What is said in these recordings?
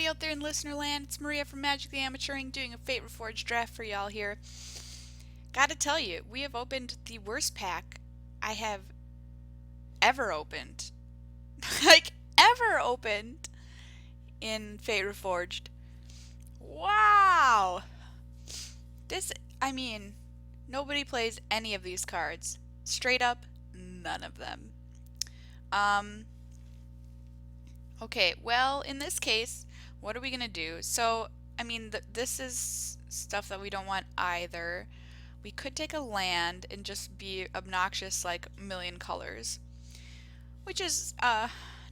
everybody out there in listener land. It's Maria from Magic the Amateuring doing a Fate Reforged draft for y'all here. Gotta tell you, we have opened the worst pack I have ever opened. Like, ever opened in Fate Reforged. Wow! This, I mean, nobody plays any of these cards. Straight up, none of them. Um, Okay, well, in this case, what are we gonna do? So, I mean, this is stuff that we don't want either. We could take a land and just be obnoxious like million colors, which is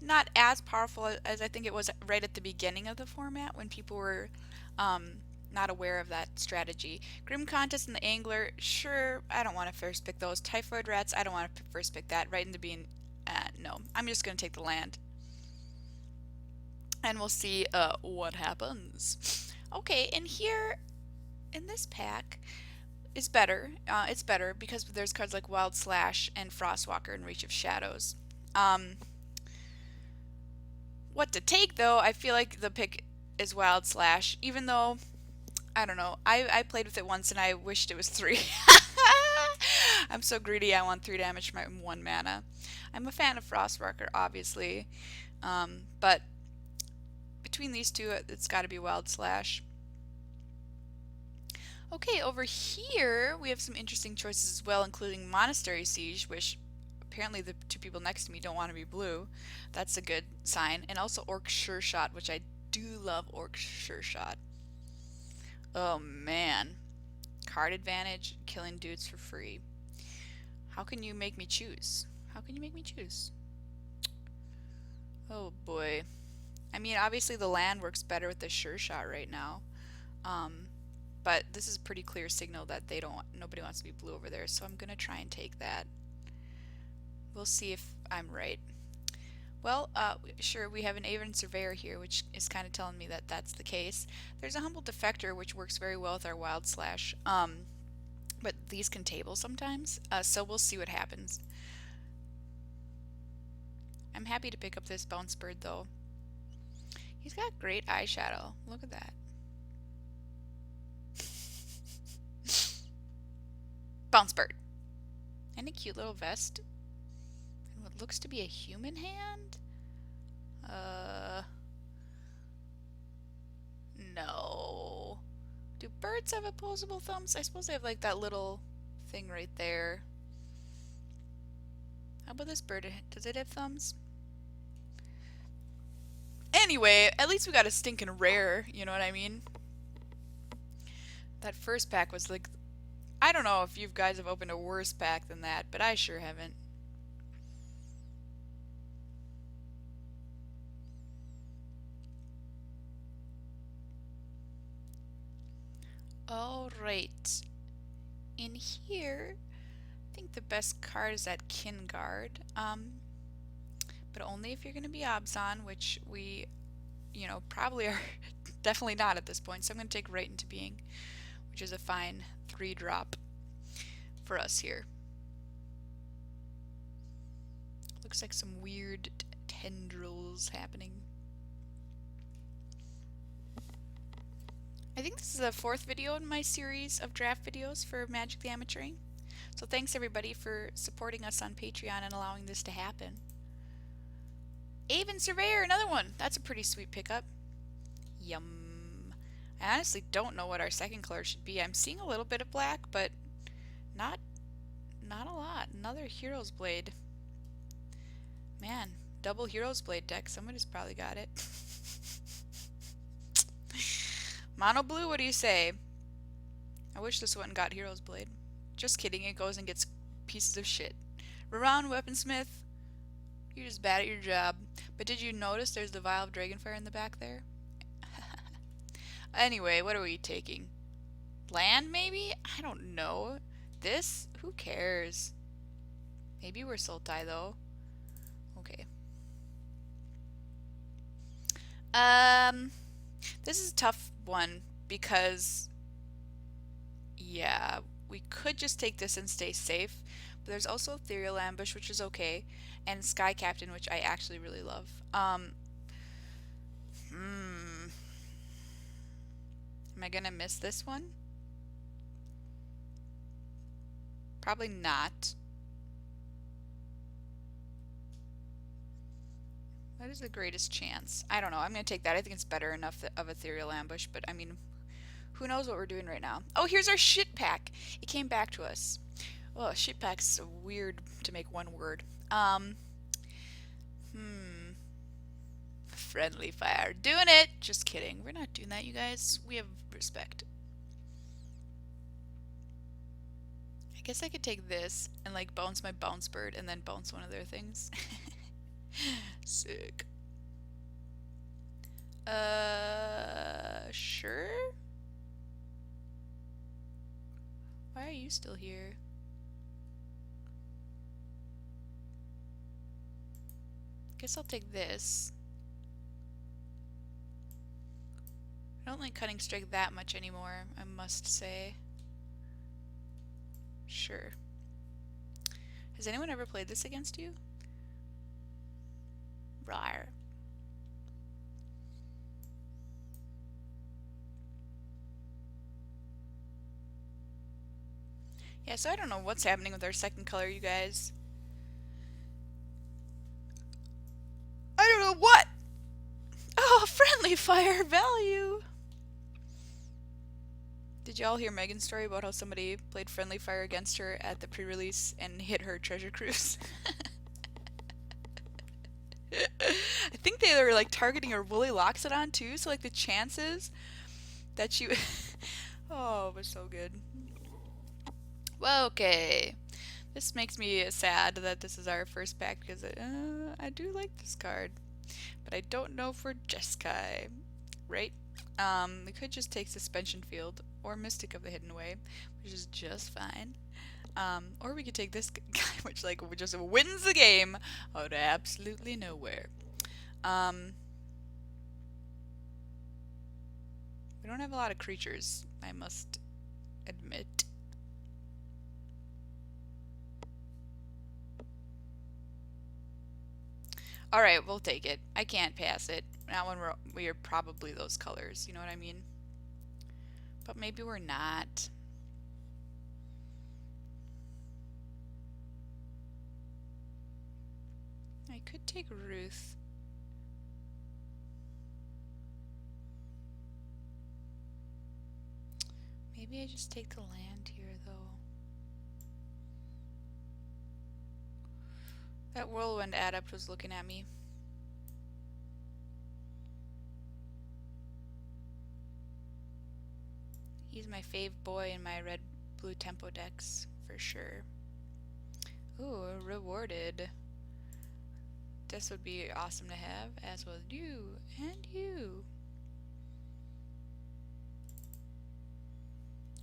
not as powerful as I think it was right at the beginning of the format when people were not aware of that strategy. Grim Contest and the Angler, sure, I don't want to first pick those. Typhoid Rats, I don't want to first pick that. Right in the bean, no, I'm just gonna take the land. And we'll see what happens. Okay, and here in this pack is better. It's better because there's cards like Wild Slash and Frostwalker and Reach of Shadows. What to take though, I feel like the pick is Wild Slash, even though, I don't know, I played with it once and I wished it was 3. I'm so greedy, I want 3 damage for my 1 mana. I'm a fan of Frostwalker, obviously, but between these two, it's got to be Wild Slash. Okay, over here we have some interesting choices as well, including Monastery Siege, which apparently the 2 people next to me don't want to be blue. That's a good sign. And also Orc Sure Shot, which I do love Orc Sure Shot. Oh man. Card advantage, killing dudes for free. How can you make me choose? How can you make me choose? Oh boy. I mean, obviously the land works better with the Sure Shot right now, but this is a pretty clear signal that nobody wants to be blue over there, so I'm gonna try and take that. We'll see if I'm right. Well, sure, we have an Aven Surveyor here, which is kind of telling me that that's the case. There's a Humble Defector, which works very well with our Wild Slash, but these can table sometimes, so we'll see what happens. I'm happy to pick up this Bounce Bird, though. He's got great eyeshadow. Look at that. Bounce Bird. And a cute little vest. And what looks to be a human hand? No. Do birds have opposable thumbs? I suppose they have like that little thing right there. How about this bird? Does it have thumbs? Anyway, at least we got a stinking rare, you know what I mean? That first pack was like, I don't know if you guys have opened a worse pack than that, but I sure haven't. Alright. In here, I think the best card is that Kin Guard. But only if you're going to be Obzon, which we, probably are definitely not at this point. So I'm going to take Right into Being, which is a fine 3-drop for us here. Looks like some weird tendrils happening. I think this is the 4th video in my series of draft videos for Magic the Amateuring. So thanks everybody for supporting us on Patreon and allowing this to happen. Aven Surveyor, another one. That's a pretty sweet pickup. Yum. I honestly don't know what our second color should be. I'm seeing a little bit of black, but not a lot. Another Hero's Blade. Man, double Hero's Blade deck. Somebody's probably got it. Mono blue, what do you say? I wish this one got Hero's Blade. Just kidding, it goes and gets pieces of shit. Raron Weaponsmith, you're just bad at your job. But did you notice there's the Vial of Dragonfire in the back there? Anyway, what are we taking? Land, maybe? I don't know. This? Who cares? Maybe we're Sultai, though. Okay. This is a tough one because, yeah, we could just take this and stay safe, but there's also Ethereal Ambush, which is okay, and Sky Captain, which I actually really love. gonna miss this one? Probably not. What is the greatest chance? I don't know. I'm gonna take that. I think it's better enough of ethereal ambush, but I mean, who knows what we're doing right now? Oh, here's our shit pack. It came back to us. Oh, shit pack's weird to make one word. Friendly fire. Doing it! Just kidding. We're not doing that, you guys. We have respect. I guess I could take this and like bounce my bounce bird and then bounce one of their things. Sick. Sure? Why are you still here? Guess I'll take this. I don't like cutting strike that much anymore, I must say. Sure. Has anyone ever played this against you? Rawr. Yeah, so I don't know what's happening with our second color, you guys. I don't know what! Oh, friendly fire value! Did y'all hear Megan's story about how somebody played friendly fire against her at the pre-release and hit her treasure cruise? I think they were like targeting her woolly loxodon too, so like the chances that she oh, it was so good. Well, okay. This makes me sad that this is our first pack because I do like this card. But I don't know for Jeskai, right? We could just take Suspension Field or Mystic of the Hidden Way, which is just fine. Or we could take this guy, which like just wins the game out of absolutely nowhere. We don't have a lot of creatures, I must admit. Alright, we'll take it. I can't pass it. Not when we're probably those colors, you know what I mean? But maybe we're not. I could take Ruth. Maybe I just take the land here, though. That Whirlwind Adept was looking at me. He's my fave boy in my red-blue tempo decks, for sure. Ooh, rewarded. This would be awesome to have, as well as you and you.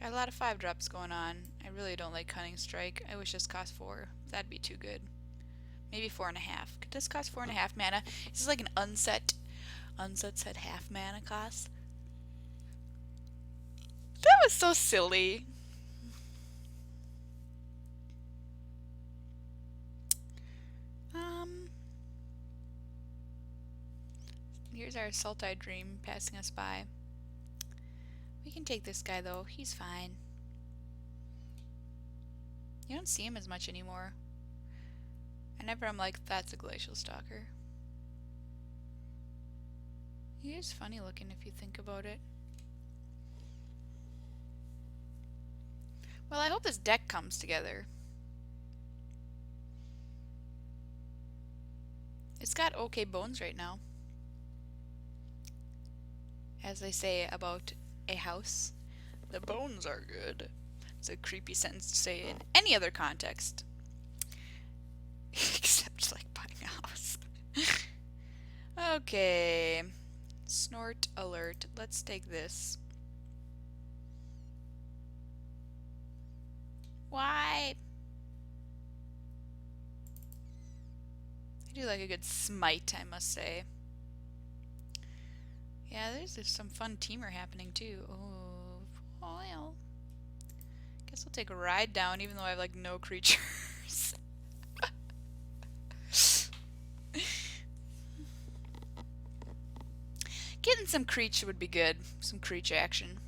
Got a lot of 5-drops going on. I really don't like Cunning Strike. I wish this cost 4. That'd be too good. Maybe 4.5. Could this cost 4.5 mana? Is this like an unset? Unsets at half mana cost? That was so silly. Here's our Sultai Dream passing us by. We can take this guy though. He's fine. You don't see him as much anymore. I'm like, that's a Glacial Stalker. He is funny looking if you think about it. Well, I hope this deck comes together. It's got okay bones right now. As they say about a house, the bones are good. It's a creepy sentence to say in any other context. Except like buying a house. Okay. Snort alert. Let's take this. Why? I do like a good smite, I must say. Yeah, there's some fun teamer happening too. Oh, well. Guess I'll take a ride down even though I have like no creatures. Getting some creature would be good. Some creature action.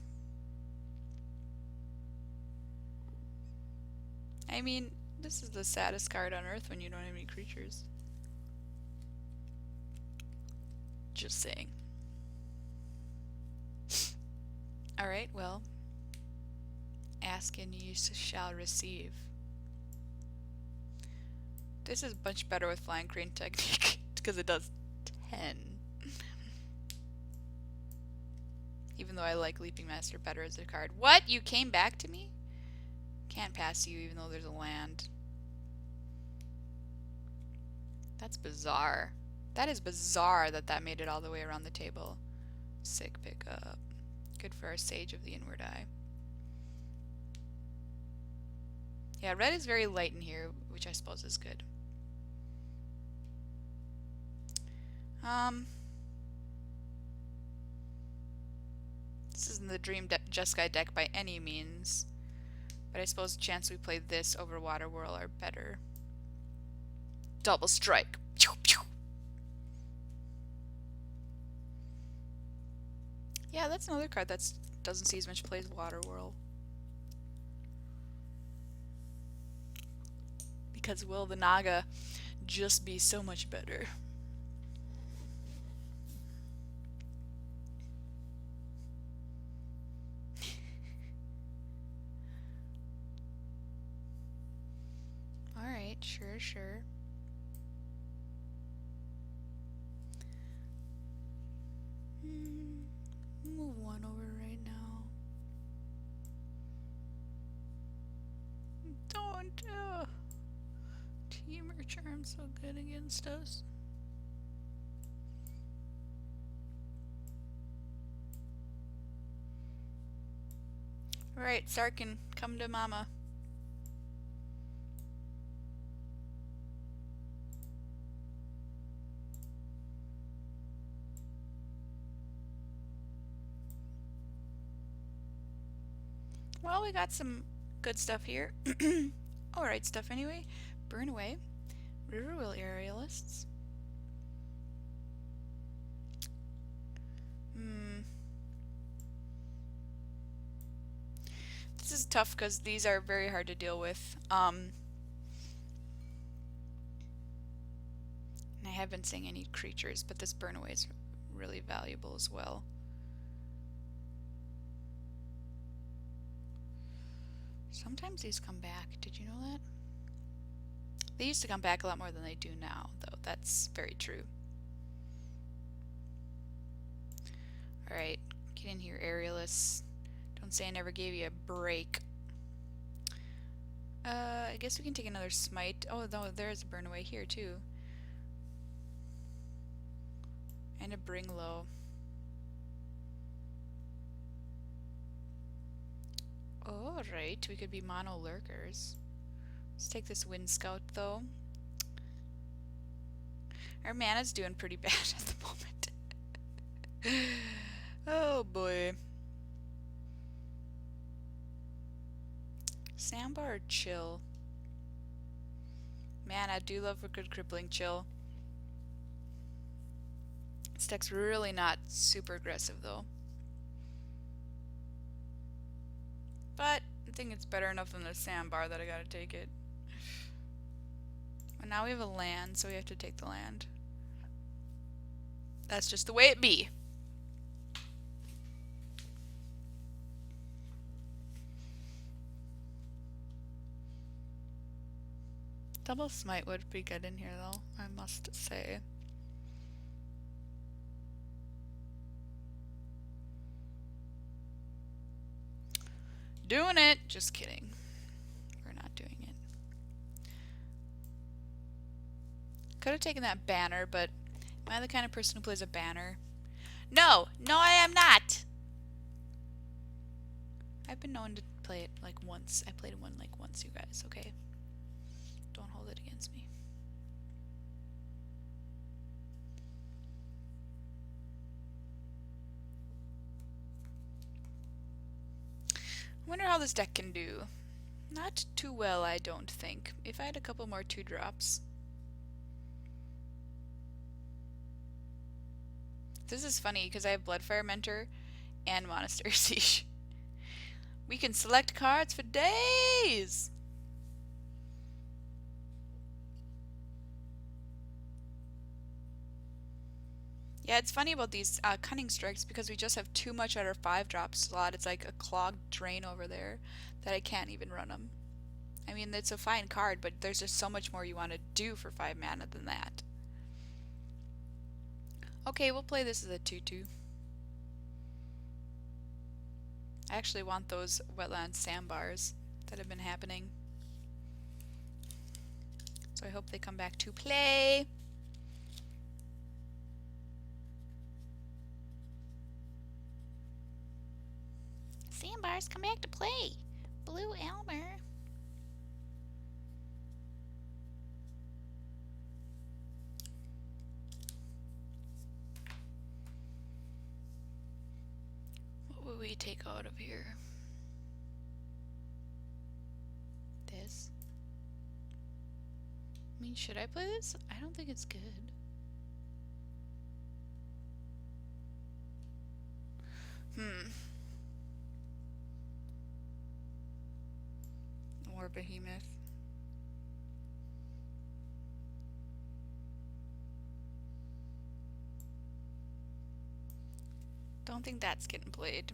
I mean, this is the saddest card on Earth when you don't have any creatures. Just saying. Alright, well. Ask and you shall receive. This is much better with Flying Crane Technique because it does 10. Even though I like Leaping Master better as a card. What? You came back to me? Can't pass you even though there's a land. That's bizarre. That is bizarre that that made it all the way around the table. Sick pickup. Good for our Sage of the Inward Eye. Yeah, red is very light in here, which I suppose is good. This isn't the Dream Jeskai deck by any means, but I suppose the chance we play this over Water Whirl are better. Double strike. Pew, pew. Yeah, that's another card that doesn't see as much play as Water Whirl. Because will the Naga just be so much better? Alright, sure. Move one over right now. Don't Team Charm so good against us. Alright, Sarkin, come to mama. Well, we got some good stuff here. Alright stuff anyway. Burn away. Riverwheel Aerialists. This is tough because these are very hard to deal with. And I have been saying I need creatures, but this burn away is really valuable as well. Sometimes these come back. Did you know that? They used to come back a lot more than they do now, though. That's very true. Alright, get in here, Aerialists. Don't say I never gave you a break. I guess we can take another Smite. Oh, no, there's a burn away here, too. And a Bring Low. Alright, we could be mono lurkers. Let's take this Wind Scout though. Our mana's doing pretty bad at the moment. Oh boy. Sandbar or Chill? Man, I do love a good crippling Chill. This deck's really not super aggressive though. But I think it's better enough than the Sandbar that I gotta take it. And now we have a land, so we have to take the land. That's just the way it be. Double Smite would be good in here though, I must say. Doing it! Just kidding. We're not doing it. Could have taken that banner, but am I the kind of person who plays a banner? No! No, I am not! I've been known to play it like once. I played one like once, you guys, okay? Don't hold it against me. I wonder how this deck can do. Not too well, I don't think. If I had a couple more 2-drops. This is funny because I have Bloodfire Mentor and Monastery Siege. We can select cards for days! Yeah, it's funny about these cunning strikes because we just have too much at our 5-drop slot. It's like a clogged drain over there that I can't even run them. I mean, it's a fine card, but there's just so much more you want to do for 5 mana than that. Okay, we'll play this as a 2/2. I actually want those wetland sandbars that have been happening. So I hope they come back to play. Sandbars, come back to play. Blue Elmer. What would we take out of here? This. I mean, should I play this? I don't think it's good. Or Behemoth. Don't think that's getting played.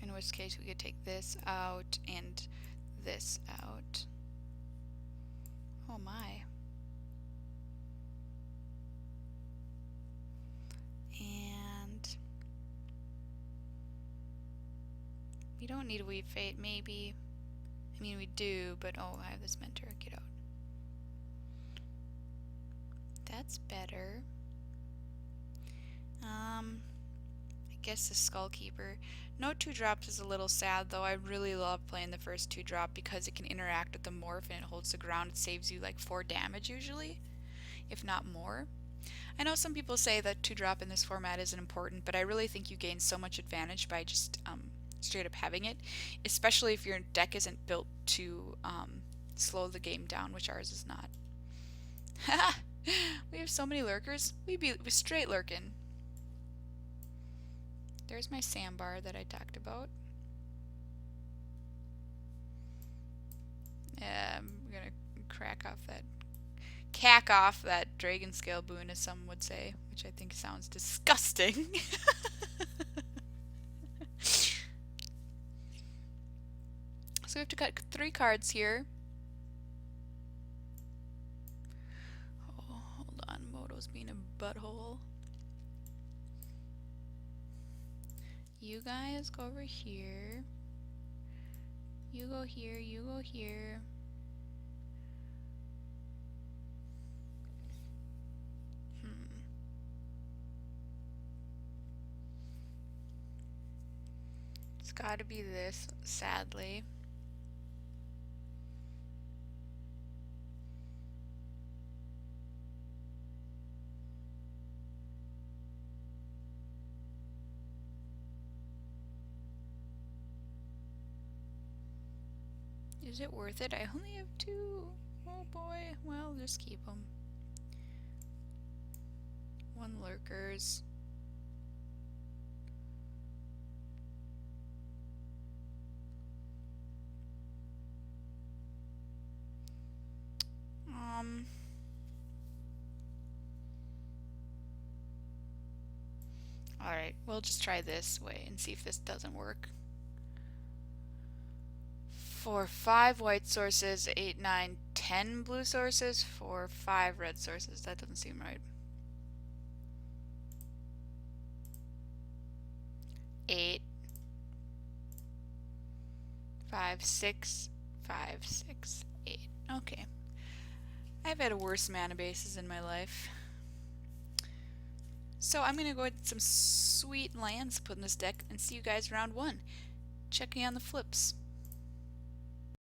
In which case we could take this out and this out. Oh my. And we don't need a Weave Fate, maybe. I mean, we do, but oh, I have this Mentor. Get out. That's better. I guess the Skullkeeper. No 2-drops is a little sad, though. I really love playing the first 2-drop because it can interact with the morph and it holds the ground. It saves you like 4 damage usually, if not more. I know some people say that 2-drop in this format isn't important, but I really think you gain so much advantage by just straight up having it, especially if your deck isn't built to slow the game down, which ours is not. We have so many lurkers. We straight lurking. There's my sandbar that I talked about. I'm gonna cack off that dragon scale boon, as some would say, which I think sounds disgusting. So we have to cut 3 cards here. Oh, hold on, Moto's being a butthole. You guys go over here. You go here, you go here. It's gotta be this, sadly. Is it worth it? I only have 2. Oh boy. Well, just keep them. 1 lurkers. Alright, we'll just try this way and see if this doesn't work. For 5 white sources, 8, 9, 10 blue sources, for 5 red sources. That doesn't seem right. 8, 5, 6, 5, 6, 8. Okay. I've had worse mana bases in my life. So I'm going to go get some sweet lands put in this deck and see you guys round 1. Check me on the flips.